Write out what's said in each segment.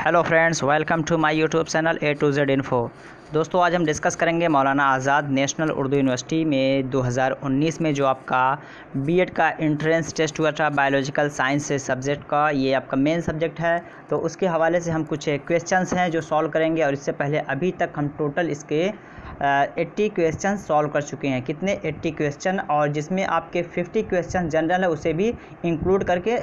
Hello friends, welcome to my YouTube channel A to Z info. दोस्तों, आज हम discuss करेंगे मौलाना आज़ाद नेशनल उर्दू यूनिवर्सिटी में 2019 में जो आपका बीएड का एंट्रेंस टेस्ट हुआ था बायोलॉजिकल साइंस से सब्जेक्ट का, ये आपका मेन सब्जेक्ट है। तो उसके हवाले से हम कुछ क्वेश्चंस हैं जो सॉल्व करेंगे। और इससे पहले अभी तक हम टोटल इसके 80 क्वेश्चन सॉल्व कर चुके हैं। कितने? 80 क्वेश्चन, और जिसमें आपके 50 क्वेश्चन जनरल है उसे भी इंक्लूड करके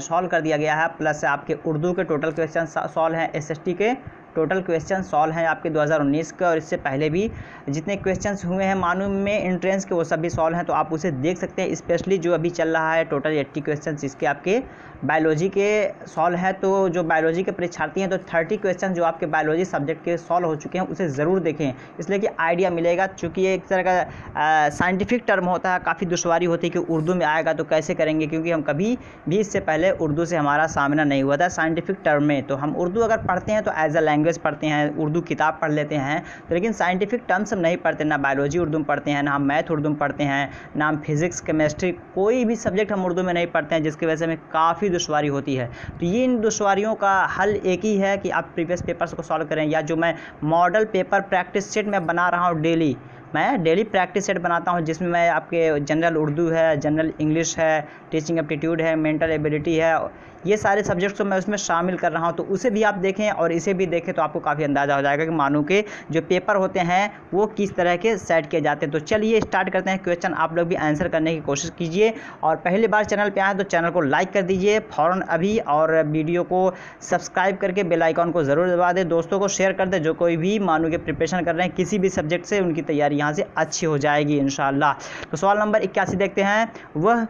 सॉल्व कर दिया गया है। प्लस आपके उर्दू के टोटल क्वेश्चन सॉल्व हैं, एसएसटी के टोटल क्वेश्चन सॉल्व हैं आपके 2019 के, और इससे पहले भी जितने क्वेश्चंस हुए हैं मालूम में एंट्रेंस के वो सब भी सॉल्व हैं। तो आप उसे देख सकते हैं। स्पेशली जो अभी चल रहा है टोटल 80 क्वेश्चंस इसके आपके बायोलॉजी के सॉल्व है। तो जो बायोलॉजी के परीक्षार्थी हैं तो 30 क्वेश्चन जो आपके बायोलॉजी सब्जेक्ट के सॉल्व हो चुके हैं उसे ज़रूर देखें, इसलिए कि आइडिया मिलेगा। चूँकि ये एक तरह का साइंटिफिक टर्म होता है, काफ़ी दुश्वारी होती है कि उर्दू में आएगा तो कैसे करेंगे, क्योंकि हम कभी भी इससे पहले उर्दू से हमारा सामना नहीं हुआ था साइंटिफिक टर्म में। तो हम उर्दू अगर पढ़ते हैं तो एज अ लैंग्वेज पढ़ते हैं, उर्दू किताब पढ़ लेते हैं, तो लेकिन साइंटिफिक टर्म्स हम नहीं पढ़ते। ना बायोलॉजी उर्दू में पढ़ते हैं, ना हम मैथ उर्दू में पढ़ते हैं, ना हम फिजिक्स केमिस्ट्री कोई भी सब्जेक्ट हम उर्दू में नहीं पढ़ते हैं, जिसकी वजह से हमें काफ़ी दुश्वारी होती है। तो ये इन दुश्वारियों का हल एक ही है कि आप प्रीवियस पेपर्स को सॉल्व करें, या जो मैं मॉडल पेपर प्रैक्टिस सेट में बना रहा हूँ मैं डेली प्रैक्टिस सेट बनाता हूँ, जिसमें मैं आपके जनरल उर्दू है, जनरल इंग्लिश है, टीचिंग एप्टीट्यूड है, मेंटल एबिलिटी है, ये सारे सब्जेक्ट्स को मैं उसमें शामिल कर रहा हूँ। तो उसे भी आप देखें और इसे भी देखें तो आपको काफ़ी अंदाज़ा हो जाएगा कि मानो के जो पेपर होते हैं वो किस तरह के सेट किए जाते हैं। तो चलिए स्टार्ट करते हैं क्वेश्चन। आप लोग भी आंसर करने की कोशिश कीजिए, और पहली बार चैनल पे आए तो चैनल को लाइक कर दीजिए फ़ौरन अभी, और वीडियो को सब्सक्राइब करके बेल आइकॉन को ज़रूर दबा दें। दोस्तों को शेयर कर दें जो कोई भी मानो के प्रिपरेशन कर रहे हैं किसी भी सब्जेक्ट से, उनकी तैयारी यहाँ से अच्छी हो जाएगी इंशाअल्लाह। तो सवाल नंबर 81 देखते हैं। वह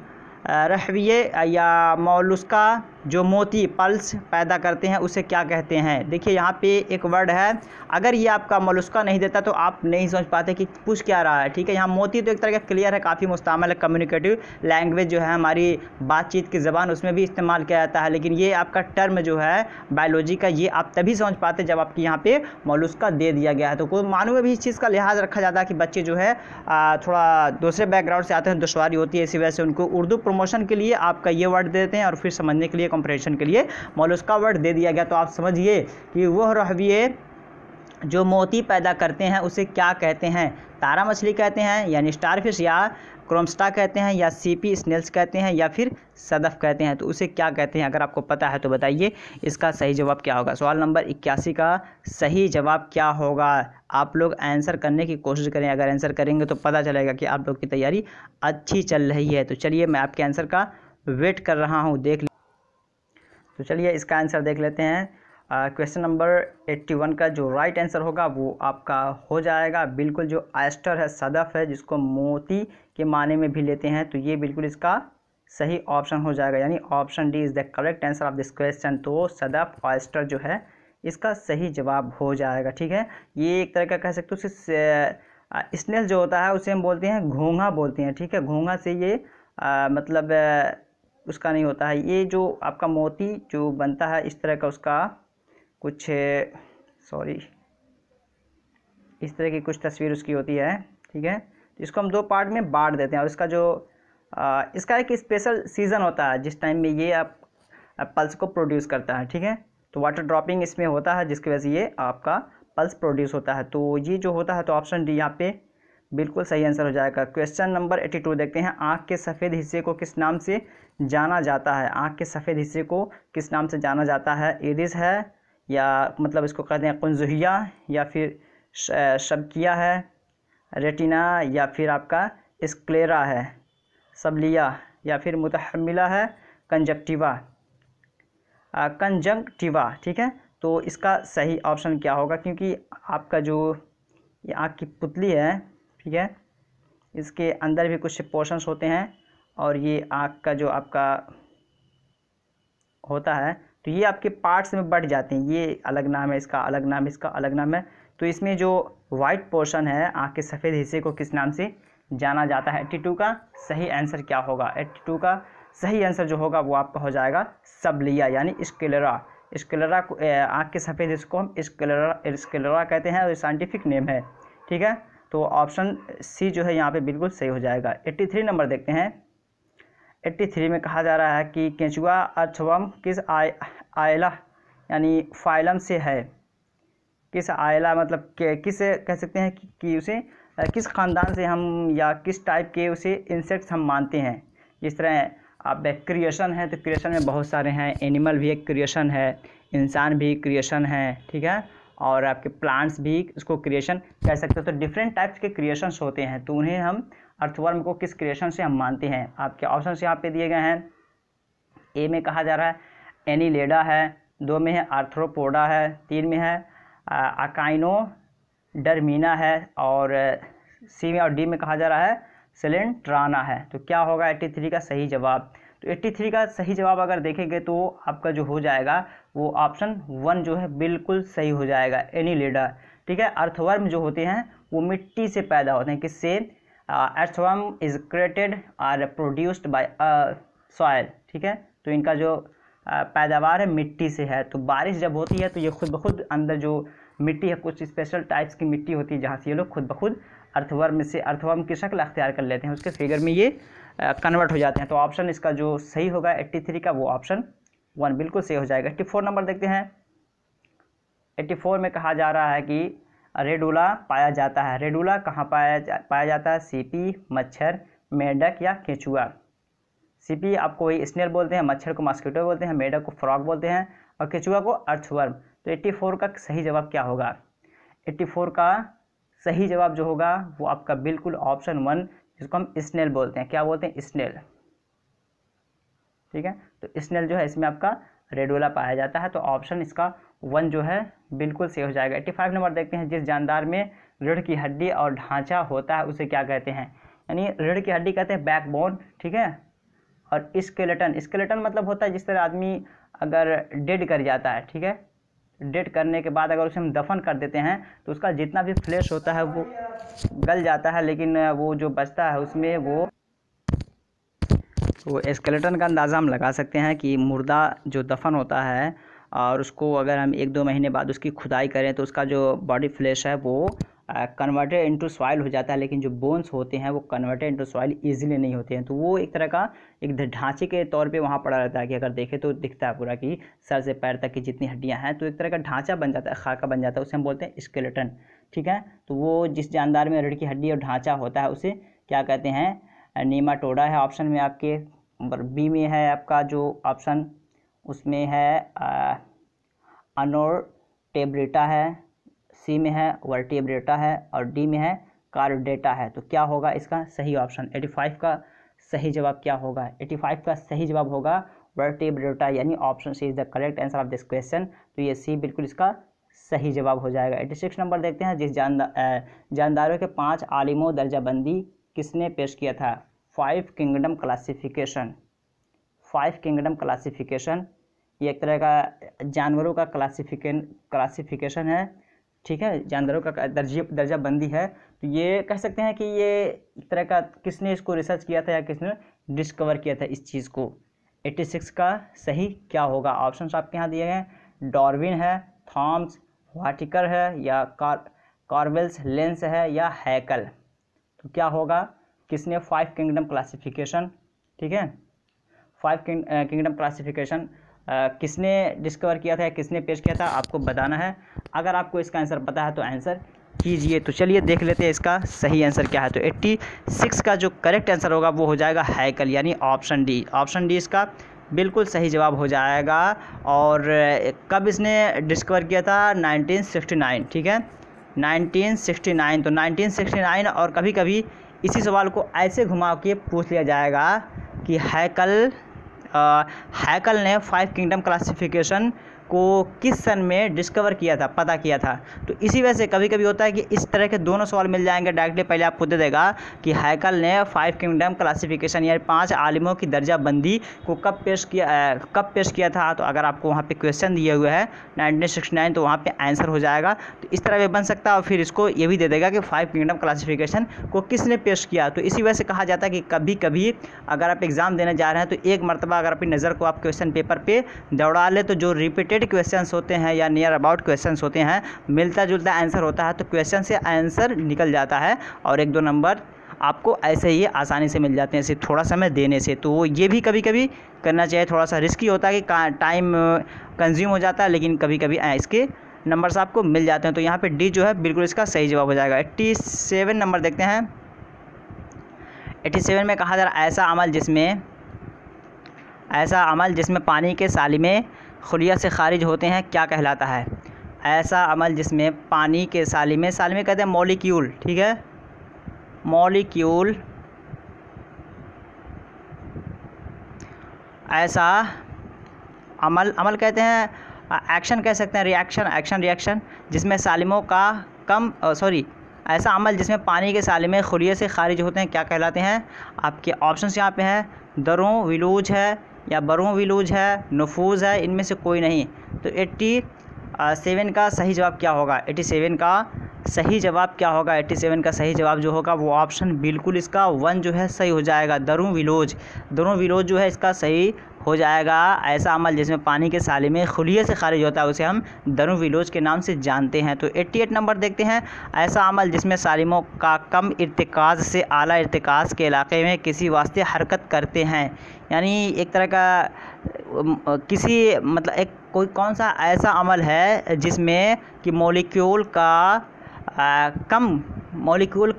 रहविये या मौलुस्का जो मोती पल्स पैदा करते हैं उसे क्या कहते हैं? देखिए यहाँ पे एक वर्ड है, अगर ये आपका मौलुस्का नहीं देता तो आप नहीं समझ पाते कि पूछ क्या रहा है। ठीक है, यहाँ मोती तो एक तरह का क्लियर है, काफ़ी मुस्तामल है, कम्युनिकेटिव लैंग्वेज जो है हमारी बातचीत की ज़बान उसमें भी इस्तेमाल किया जाता है। लेकिन ये आपका टर्म जो है बायोलॉजी का, ये आप तभी समझ पाते जब आपकी यहाँ पे मौलुस्का दे दिया गया है। तो कोई मानू में भी इस चीज़ का लिहाज रखा जाता है कि बच्चे जो है थोड़ा दूसरे बैकग्राउंड से आते हैं, दुश्वारी होती है, इसी वजह से उनको उर्दू प्रमोशन के लिए आपका ये वर्ड देते हैं, और फिर समझने के लिए कंपरेशन के लिए मौलुस्का वर्ड दे दिया गया। तो आप समझिए कि वह रहविये जो मोती पैदा करते हैं उसे क्या कहते हैं? तारा मछली कहते हैं, यानी स्टारफिश, या क्रोमस्टा कहते हैं, या सीपी स्नेल्स कहते हैं, या फिर सदफ कहते हैं। तो उसे क्या कहते हैं? अगर आपको पता है तो बताइए इसका सही जवाब क्या होगा। सवाल नंबर 81 का सही जवाब क्या होगा? आप लोग आंसर करने की कोशिश करें, अगर आंसर करेंगे तो पता चलेगा कि आप लोग की तैयारी अच्छी चल रही है। तो चलिए मैं आपके आंसर का वेट कर रहा हूँ, तो चलिए इसका आंसर देख लेते हैं। क्वेश्चन नंबर 81 का जो राइट आंसर होगा वो आपका हो जाएगा बिल्कुल जो आयस्टर है, सदफ है, जिसको मोती के माने में भी लेते हैं, तो ये बिल्कुल इसका सही ऑप्शन हो जाएगा, यानी option D is the correct answer of this question. तो सदफ आयस्टर जो है इसका सही जवाब हो जाएगा। ठीक है, ये एक तरह का कह सकते हो स्नेल जो होता है उसे हम बोलते हैं घोंघा बोलते हैं। ठीक है, घोंघा से ये मतलब उसका नहीं होता है। ये जो आपका मोती जो बनता है इस तरह का, उसका कुछ इस तरह की कुछ तस्वीर उसकी होती है। ठीक है, तो इसको हम दो पार्ट में बांट देते हैं, और इसका जो इसका एक स्पेशल सीज़न होता है जिस टाइम में ये आप पल्स को प्रोड्यूस करता है। ठीक है, तो वाटर ड्रॉपिंग इसमें होता है जिसकी वजह से ये आपका पल्स प्रोड्यूस होता है। तो ये जो होता है, तो ऑप्शन डी यहाँ पे बिल्कुल सही आंसर हो जाएगा। क्वेश्चन नंबर 82 देखते हैं। आँख के सफ़ेद हिस्से को किस नाम से जाना जाता है? आँख के सफ़ेद हिस्से को किस नाम से जाना जाता है? इरिस है, या मतलब इसको कहते हैं कुंजुहिया, या फिर शबकिया है, रेटिना, या फिर आपका स्क्लेरा है, सबलिया, या फिर मुतहम्मिला है, कंजंक्टिवा। ठीक है, तो इसका सही ऑप्शन क्या होगा? क्योंकि आपका जो ये आँख की पुतली है, ठीक है, इसके अंदर भी कुछ पोर्शंस होते हैं, और ये आँख का जो आपका होता है, तो ये आपके पार्ट्स में बढ़ जाते हैं। ये अलग नाम है, इसका अलग नाम, इसका अलग नाम है। तो इसमें जो वाइट पोर्शन है आँख के सफ़ेद हिस्से को किस नाम से जाना जाता है? 82 का सही आंसर क्या होगा? 82 का सही आंसर जो होगा वो आपका हो जाएगा सबलिया, यानी स्क्लेरा। स्क्लेरा को आँख के सफ़ेद हिस्से को हम स्क्लेरा कहते हैं, और साइंटिफिक नेम है। ठीक है, तो ऑप्शन सी जो है यहाँ पे बिल्कुल सही हो जाएगा। 83 नंबर देखते हैं। 83 में कहा जा रहा है कि केंचुआ अर्थवर्म किस आयला यानी फाइलम से है, किस आयला मतलब किस कह सकते हैं कि उसे किस ख़ानदान से हम या किस टाइप के उसे इंसेक्ट्स हम मानते हैं। जिस तरह आप क्रिएशन है तो क्रिएशन में बहुत सारे हैं, एनिमल भी एक क्रिएशन है, इंसान भी क्रिएशन है, ठीक है, और आपके प्लांट्स भी उसको क्रिएशन कह सकते हो। तो डिफरेंट टाइप्स के क्रिएशंस होते हैं, तो उन्हें हम अर्थवर्म को किस क्रिएशन से हम मानते हैं। आपके ऑप्शंस यहाँ पे दिए गए हैं। ए में कहा जा रहा है एनीलेडा है, 2 में है आर्थ्रोपोडा है, 3 में है अकाइनोडर्मीना है, और सी में और डी में कहा जा रहा है सिलेंट्राना है। तो क्या होगा 83 का सही जवाब। तो 83 का सही जवाब अगर देखेंगे तो आपका जो हो जाएगा वो ऑप्शन 1 जो है बिल्कुल सही हो जाएगा, एनीलेडा, ठीक है। अर्थवर्म जो होते हैं वो मिट्टी से पैदा होते हैं, किससे, अर्थवर्म इज क्रिएटेड और प्रोड्यूस्ड बाय सॉइल, ठीक है। तो इनका जो पैदावार है मिट्टी से है। तो बारिश जब होती है तो ये खुद ब खुद अंदर जो मिट्टी है, कुछ स्पेशल टाइप्स की मिट्टी होती है जहाँ से ये लोग खुद ब खुद अर्थवर्म की शक्ल अख्तियार कर लेते हैं, उसके फिगर में ये कन्वर्ट हो जाते हैं। तो ऑप्शन इसका जो सही होगा 83 का वो ऑप्शन 1 बिल्कुल सही हो जाएगा। 84 नंबर देखते हैं। 84 में कहा जा रहा है कि रेडुला पाया जाता है। रेडुला कहाँ पाया जाता है, सीपी, मच्छर, मेंढक या केंचुआ। सीपी आपको वही स्नेल बोलते हैं, मच्छर को मॉस्किटो बोलते हैं, मेंढक को फ्रॉग बोलते हैं और केंचुआ को अर्थवर्म। तो 84 का सही जवाब क्या होगा। 84 का सही जवाब जो होगा वो आपका बिल्कुल ऑप्शन 1, जिसको हम स्नेल बोलते हैं। क्या बोलते हैं, स्नेल, ठीक है। तो स्नेल जो है इसमें आपका रेडुला पाया जाता है। तो ऑप्शन इसका 1 जो है बिल्कुल सही हो जाएगा। 85 नंबर देखते हैं। जिस जानदार में रीढ़ की हड्डी और ढांचा होता है उसे क्या कहते हैं। यानी रीढ़ की हड्डी कहते हैं बैकबोन, ठीक है, और स्केलेटन मतलब होता है जिस तरह आदमी अगर डेड कर जाता है, ठीक है, डेड करने के बाद अगर उसे हम दफन कर देते हैं तो उसका जितना भी फ्लेश होता है वो गल जाता है, लेकिन वो जो बचता है उसमें वो स्केलेटन का अंदाज़ा हम लगा सकते हैं कि मुर्दा जो दफन होता है और उसको अगर हम 1-2 महीने बाद उसकी खुदाई करें तो उसका जो बॉडी फ्लेश है वो कन्वर्टेड इनटू सॉइल हो जाता है, लेकिन जो बोन्स होते हैं वो कन्वर्टेड इनटू सॉइल इजीली नहीं होते हैं। तो वो एक तरह का एक ढांचे के तौर पे वहाँ पड़ा रहता है कि अगर देखें तो दिखता है पूरा कि सर से पैर तक की जितनी हड्डियाँ हैं, तो एक तरह का ढांचा बन जाता है, खाका बन जाता है, उसे हम बोलते हैं स्केलेटन, ठीक है। तो वो जिस जानदार में रीढ़ की हड्डी और ढांचा होता है उसे क्या कहते हैं, नीमाटोडा है ऑप्शन में आपके। नंबर बी में है आपका जो ऑप्शन, उसमें है अनोर्टेब्रेटा है, सी में है वर्टेब्रेटा है और डी में है कार्डेटा है। तो क्या होगा इसका सही ऑप्शन। 85 का सही जवाब क्या होगा। 85 का सही जवाब होगा वर्टेब्रेटा, यानी option c is the correct answer of this question. तो ये सी बिल्कुल इसका सही जवाब हो जाएगा। 86 नंबर देखते हैं। जिस जानदारों के 5 आलिमों दर्जाबंदी किसने पेश किया था। 5 किंगडम क्लासिफिकेशन। 5 किंगडम क्लासिफिकेशन ये एक तरह का जानवरों का क्लासिफिकेशन है, ठीक है, जानवरों का दर्जाबंदी है। तो ये कह सकते हैं कि ये एक तरह का किसने इसको रिसर्च किया था या किसने डिस्कवर किया था इस चीज़ को। 86 का सही क्या होगा। ऑप्शंस आपके यहाँ दिए हैं, डार्विन है, थॉम्स, व्हाटिकर है या कार्वेल्स लेंस है या हैकल। तो क्या होगा, किसने 5 किंगडम क्लासिफिकेशन, ठीक है, 5 किंगडम क्लासिफिकेशन किसने डिस्कवर किया था या किसने पेश किया था, आपको बताना है। अगर आपको इसका आंसर पता है तो आंसर कीजिए। तो चलिए देख लेते हैं इसका सही आंसर क्या है। तो 86 का जो करेक्ट आंसर होगा वो हो जाएगा हैकल, यानी ऑप्शन डी। ऑप्शन डी इसका बिल्कुल सही जवाब हो जाएगा। और कब इसने डिस्कवर किया था, 1969, ठीक है, 1969। तो 1969। और कभी कभी इसी सवाल को ऐसे घुमा के पूछ लिया जाएगा कि हैकल ने 5 किंगडम क्लासिफिकेशन को किस सन में डिस्कवर किया था, पता किया था। तो इसी वजह से कभी कभी होता है कि इस तरह के दोनों सवाल मिल जाएंगे डायरेक्टली। पहले आपको दे देगा कि हैकल ने 5 किंगडम क्लासिफिकेशन यानी 5 आलिमों की दर्जाबंदी को कब पेश किया था। तो अगर आपको वहाँ पे क्वेश्चन दिए हुए है 1969 तो वहाँ पे आंसर हो जाएगा। तो इस तरह भी बन सकता है। और फिर इसको ये भी दे देगा कि 5 किंगडम क्लासिफिकेशन को किसने पेश किया। तो इसी वजह से कहा जाता है कि कभी कभी अगर आप एग्ज़ाम देने जा रहे हैं तो एक मरतबा अगर अपनी नज़र को आप क्वेश्चन पेपर पे दौड़ा ले तो जो रिपीटेड क्वेश्चंस होते हैं या नियर अबाउट क्वेश्चंस होते हैं, मिलता जुलता आंसर होता है, तो क्वेश्चन से आंसर निकल जाता है और 1-2 नंबर आपको ऐसे ही आसानी से मिल जाते हैं सिर्फ थोड़ा समय देने से। तो ये भी कभी कभी करना चाहिए, थोड़ा सा रिस्की होता है कि टाइम कंज्यूम हो जाता है, लेकिन कभी कभी इसके नंबर्स आपको मिल जाते हैं। तो यहाँ पे डी जो है बिल्कुल इसका सही जवाब हो जाएगा। 87 नंबर देखते हैं। 87 में कहा जा रहा है ऐसा अमल जिसमें पानी के सालिमे खुलिया से खारिज होते हैं क्या कहलाता है? ऐसा अमल जिसमें पानी के सालिमे कहते हैं मॉलिक्यूल, ठीक है, मॉलिक्यूल, ऐसा अमल कहते हैं, एक्शन कह सकते हैं, रिएक्शन जिसमें सालिमों का ऐसा अमल जिसमें पानी के सालिमे खुलिये से खारिज होते हैं क्या कहलाते हैं? आपके ऑप्शंस यहाँ पे हैं, दरों विलूज है या बरों विलूज है, नफूज है, इनमें से कोई नहीं। तो 87 का सही जवाब क्या होगा? 87 का सही जवाब क्या होगा? 87 का सही जवाब जो होगा वो ऑप्शन बिल्कुल इसका 1 जो है सही हो जाएगा। दरों विलोज जो है इसका सही हो जाएगा। ऐसा अमल जिसमें पानी के सालिमे खुलिये से खारिज होता है उसे हम दरों विलोज के नाम से जानते हैं। तो 88 नंबर देखते हैं। ऐसा अमल जिसमें सालिमों का कम इर्तिकाज़ से आला इर्तिकाज़ के इलाके में किसी वास्ते हरकत करते हैं, यानी एक तरह का किसी मतलब एक कोई कौन सा ऐसा अमल है जिसमें कि मॉलिक्यूल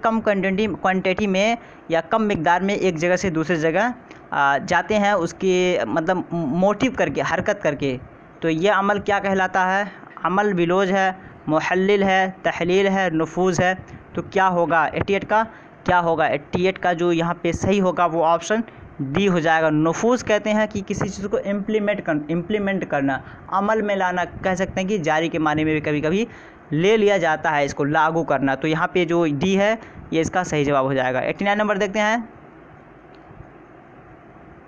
कम क्वांटिटी में या कम मिकदार में एक जगह से दूसरी जगह जाते हैं, उसकी मतलब मोटिव करके, हरकत करके। तो ये अमल क्या कहलाता है? अमल विलोज है, मुहल्लिल है, तहलील है, नफूज है। तो क्या होगा 88 का? क्या होगा 88 का जो यहाँ पे सही होगा वो ऑप्शन डी हो जाएगा। नफूज कहते हैं कि किसी चीज़ को इम्प्लीमेंट करना, अमल में लाना, कह सकते हैं कि जारी के माने में भी कभी कभी ले लिया जाता है, इसको लागू करना। तो यहाँ पे जो डी है ये इसका सही जवाब हो जाएगा। 89 नंबर देखते हैं।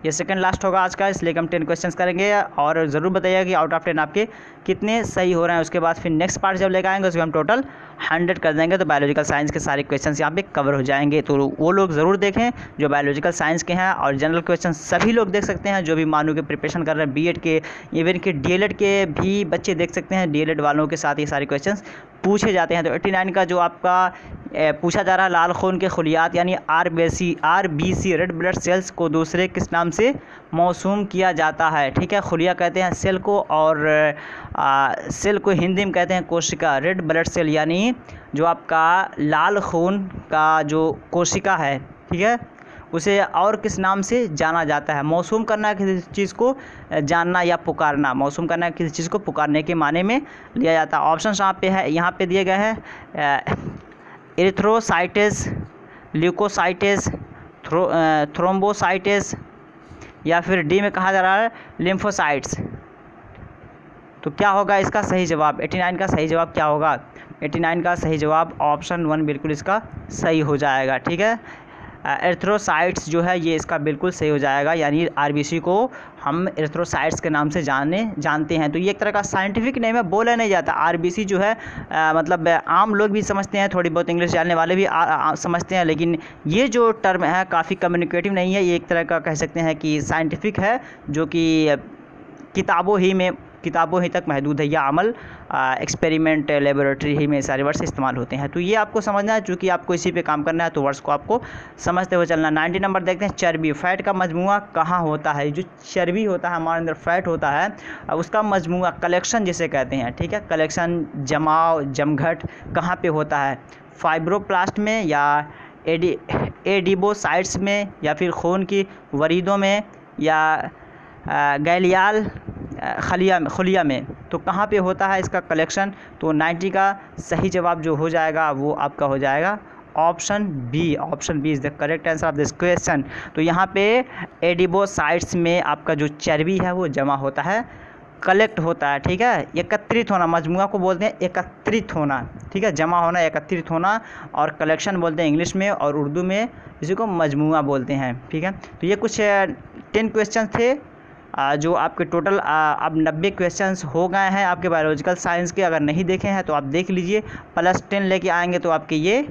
ये सेकंड लास्ट होगा आज का, इसलिए हम 10 क्वेश्चंस करेंगे और ज़रूर बताइएगा कि आउट ऑफ 10 आपके कितने सही हो रहे हैं। उसके बाद फिर नेक्स्ट पार्ट जब लेकर आएंगे उसमें हम टोटल 100 कर देंगे, तो बायोलॉजिकल साइंस के सारे क्वेश्चंस यहाँ पे कवर हो जाएंगे। तो वो लोग ज़रूर देखें जो बायोलॉजिकल साइंस के हैं, और जनरल क्वेश्चन सभी लोग देख सकते हैं जो भी मानू के प्रिपरेशन कर रहे हैं, बीएड के, इवन के डीएलएड के भी बच्चे देख सकते हैं। डीएलएड वालों के साथ ये सारे क्वेश्चन पूछे जाते हैं। तो 89 का जो आपका पूछा जा रहा है, लाल खून के खुलियात यानी आरबीसी रेड ब्लड सेल्स को दूसरे किस नाम से मौसूम किया जाता है? ठीक है, खुलिया कहते हैं सेल को, और सेल को हिंदी में कहते हैं कोशिका। रेड ब्लड सेल यानी जो आपका लाल खून का जो कोशिका है, ठीक है, उसे और किस नाम से जाना जाता है? मौसूम करना किसी चीज़ को जानना या पुकारना, मौसूम करना किसी चीज़ को पुकारने के माने में लिया जाता है। ऑप्शन यहाँ पे दिए गए हैं, एरिथ्रोसाइटिस, ल्यूकोसाइटिस, थ्रोम्बोसाइटिस, या फिर डी में कहा जा रहा है लिम्फोसाइट्स। तो क्या होगा इसका सही जवाब? 89 का सही जवाब क्या होगा? 89 का सही जवाब ऑप्शन 1 बिल्कुल इसका सही हो जाएगा। ठीक है, एरिथ्रोसाइट्स जो है ये इसका बिल्कुल सही हो जाएगा, यानी आरबीसी को हम एरिथ्रोसाइट्स के नाम से जानते हैं। तो ये एक तरह का साइंटिफिक नेम है, बोला नहीं जाता। आरबीसी जो है मतलब आम लोग भी समझते हैं, थोड़ी बहुत इंग्लिश जानने वाले भी समझते हैं, लेकिन ये जो टर्म है काफ़ी कम्युनिकेटिव नहीं है। ये एक तरह का कह सकते हैं कि साइंटिफिक है, जो कि किताबों ही तक महदूद है। या अमल एक्सपेरिमेंट लेबोरेटरी ही में सारे वर्ड्स इस्तेमाल होते हैं। तो ये आपको समझना है, चूँकि आपको इसी पे काम करना है तो वर्ड्स को आपको समझते हुए चलना। 90 नंबर देखते हैं। चर्बी, फैट का मजमुआ कहाँ होता है? जो चर्बी होता है हमारे अंदर, फैट होता है, उसका मजमुआ, कलेक्शन जिसे कहते हैं, ठीक है, कलेक्शन, जमाव, जमघट कहाँ पे होता है? फाइब्रोप्लास्ट में, या एडिबोसाइट्स में, या फिर खून की वरीदों में, या गैलियाल खुलिया में। तो कहाँ पे होता है इसका कलेक्शन? तो 90 का सही जवाब जो हो जाएगा वो आपका हो जाएगा option b. Option b is the correct answer of this question. तो यहाँ पे एडिबोसाइट्स में आपका जो चर्बी है वो जमा होता है, कलेक्ट होता है। ठीक है, एकत्रित होना, मजमुआ को बोलते हैं एकत्रित होना। ठीक है, जमा होना, एकत्रित होना, और कलेक्शन बोलते हैं इंग्लिश में, और उर्दू में इसी को मजमुआ बोलते हैं। ठीक है, तो ये कुछ 10 क्वेश्चन थे जो आपके टोटल अब 90 क्वेश्चंस हो गए हैं आपके बायोलॉजिकल साइंस के। अगर नहीं देखे हैं तो आप देख लीजिए, +10 लेके आएंगे तो आपके ये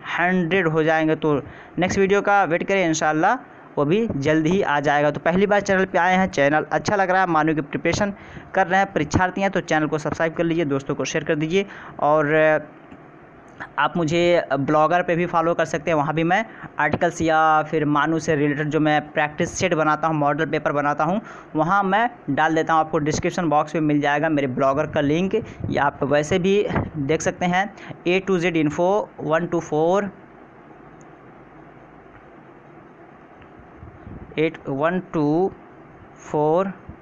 100 हो जाएंगे। तो नेक्स्ट वीडियो का वेट करें, इंशाल्लाह वो भी जल्द ही आ जाएगा। तो पहली बार चैनल पे आए हैं, चैनल अच्छा लग रहा है, मानो कि प्रिपरेशन कर रहे हैं, परीक्षार्थी हैं, तो चैनल को सब्सक्राइब कर लीजिए, दोस्तों को शेयर कर दीजिए, और आप मुझे ब्लॉगर पे भी फॉलो कर सकते हैं, वहाँ भी मैं आर्टिकल्स या फिर मानू से रिलेटेड जो मैं प्रैक्टिस सेट बनाता हूँ, मॉडल पेपर बनाता हूँ, वहाँ मैं डाल देता हूँ। आपको डिस्क्रिप्शन बॉक्स में मिल जाएगा मेरे ब्लॉगर का लिंक, या आप वैसे भी देख सकते हैं A2Z Info 124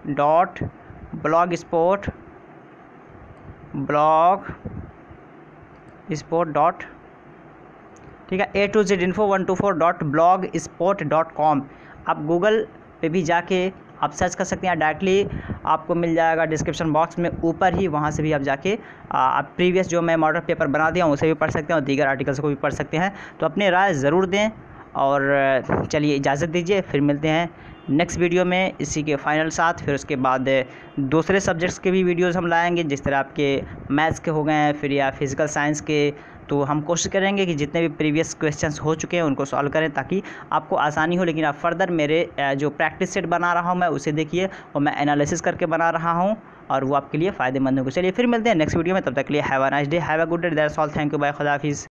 dot blogspot dot, ठीक है, A2Z Info 124.blogspot.com। आप गूगल पे भी जाके आप सर्च कर सकते हैं, डायरेक्टली आपको मिल जाएगा डिस्क्रिप्शन बॉक्स में ऊपर ही, वहाँ से भी आप जाके आप प्रीवियस जो मैं मॉडल पेपर बना दिया हूँ उसे भी पढ़ सकते हैं और दीगर आर्टिकल्स को भी पढ़ सकते हैं। तो अपनी राय ज़रूर दें, और चलिए इजाज़त दीजिए, फिर मिलते हैं नेक्स्ट वीडियो में इसी के फाइनल साथ। फिर उसके बाद दूसरे सब्जेक्ट्स के भी वीडियोस हम लाएंगे, जिस तरह आपके मैथ्स के हो गए हैं फिर या फिज़िकल साइंस के। तो हम कोशिश करेंगे कि जितने भी प्रीवियस क्वेश्चंस हो चुके हैं उनको सॉल्व करें ताकि आपको आसानी हो। लेकिन आप फर्दर मेरे जो प्रैक्टिस सेट बना रहा हूँ मैं उसे देखिए, और मैं एनालिसिस करके बना रहा हूँ और वो आपके लिए फ़ायदेमंद होगा। चलिए फिर मिलते हैं नेक्स्ट वीडियो में, तब तक के लिए have a nice day, have a good day, that's all, thank you, bye, खुदा हाफिज़।